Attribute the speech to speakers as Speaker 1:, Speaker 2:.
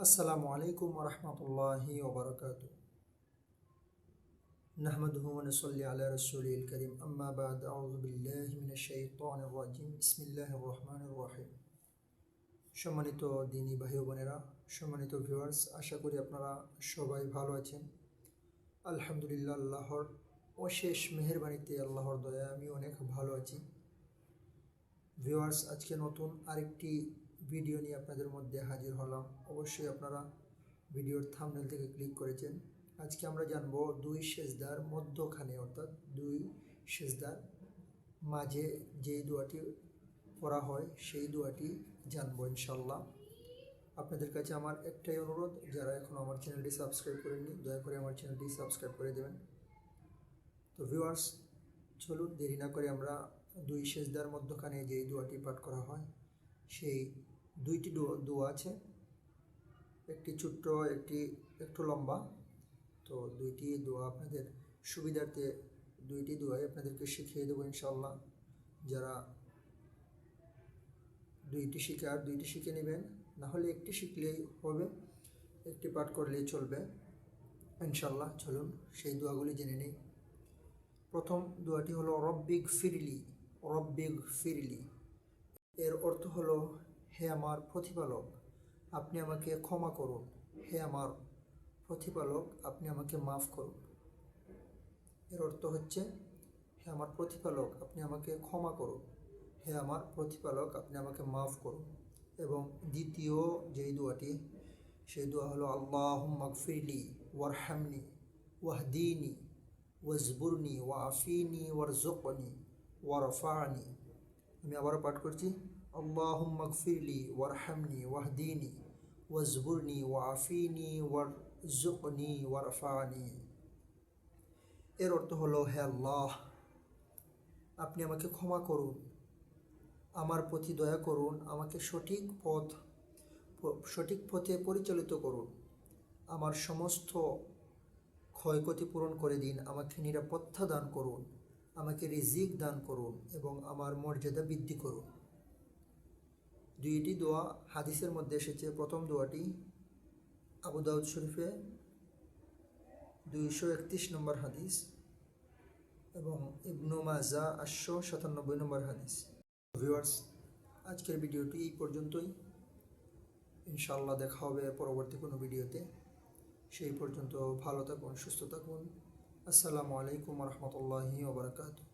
Speaker 1: আসসালামু আলাইকুম ওরহমতুল্লাহি ওবরকাতু। নাহমাদুহু ওয়া নুসাল্লি আলা রাসূলিল কারীম, আম্মা বা'দ, আউযু বিল্লাহি মিনাশ শাইতানির রাজীম, বিসমিল্লাহির রহমানির রহিম। সম্মানিত দিনী ভাই ও বোনেরা, সম্মানিত ভিউয়ার্স, আশা করি আপনারা সবাই ভালো আছেন। আলহামদুলিল্লাহ, আল্লাহর অশেষ মেহেরবানিতে, আল্লাহর দয়ায় আমি অনেক ভালো আছি। ভিউয়ার্স, আজকে নতুন আরেকটি ভিডিও নিয়ে আপনাদের মধ্যে হাজির হলাম। অবশ্যই আপনারা ভিডিওর থাম্বনেল থেকে ক্লিক করেছেন। আজকে আমরা জানব দুই সেজদার মধ্যখানে, অর্থাৎ দুই সেজদার মাঝে যে দোয়াটি পড়া হয় সেই দোয়াটি জানবো ইনশাল্লাহ। আপনাদের কাছে আমার একটাই অনুরোধ, যারা এখনও আমার চ্যানেলটি সাবস্ক্রাইব করেননি, দয়া করে আমার চ্যানেলটি সাবস্ক্রাইব করে দেবেন। তো ভিউয়ার্স, চলুন দেরি না করে আমরা দুই সেজদার মধ্যখানে যেই দোয়াটি পাঠ করা হয় সেই দুইটি দোয়া আছে, একটি ছোট্ট, একটি একটু লম্বা। তো দুইটি দোয়া আপনাদের সুবিধার্থে দুইটি দোয়াই আপনাদেরকে শিখিয়ে দেবো ইনশাল্লাহ। যারা দুইটি শিখে নেবেন, না হলে একটি শিখলেই হবে, একটি পাঠ করলেই চলবে ইনশাল্লাহ। চলুন সেই দোয়াগুলি জেনে নিই। প্রথম দোয়াটি হলো রব্বিগ ফিরলি। রব্বিগ ফিরলি এর অর্থ হলো, হে আমার প্রতিপালক, আপনি আমাকে ক্ষমা করুন। হে আমার প্রতিপালক, আপনি আমাকে মাফ করুন। এর অর্থ হচ্ছে, হে আমার প্রতিপালক, আপনি আমাকে ক্ষমা করুন। হে আমার প্রতিপালক, আপনি আমাকে মাফ করুন। এবং দ্বিতীয় যেই দোয়াটি, সেই দোয়া হলো আল্লাহুম্মা গফিরলি ওয়ারহামনি ওয়াহদিনি ওয়াজবুরনি ওয়াআফিনি ওয়ারজুকনি ওয়ারফানি। আমি আবারও পাঠ করছি, আল্লাহুম্মা গফিরলি ওয়ারহামনি ওয়াহদিনি ওয়াজবুরনি ওয়াআফিনি ওয়ারজুকনি ওয়ারফানি। এর অর্থ হলো, হে আল্লাহ, আপনি আমাকে ক্ষমা করুন, আমার প্রতি দয়া করুন, আমাকে সঠিক পথে পরিচালিত করুন, আমার সমস্ত ক্ষয়ক্ষতি পূরণ করে দিন, আমাকে নিরাপত্তা দান করুন, আমাকে রিজিক দান করুন এবং আমার মর্যাদা বৃদ্ধি করুন। দুইটি দোয়া হাদিসের মধ্যে এসেছে। প্রথম দোয়াটি আবু দাউদ শরীফে 231 নম্বর হাদিস এবং ইবনু মাজা 897 নম্বর হাদিস। ভিউয়ার্স, আজকের ভিডিওটি এই পর্যন্তই। ইনশাআল্লাহ দেখা হবে পরবর্তী কোনো ভিডিওতে। সেই পর্যন্ত ভালো থাকুন, সুস্থ থাকুন। আসসালামু আলাইকুম ওয়া রাহমাতুল্লাহি ওয়া বারাকাতুহু।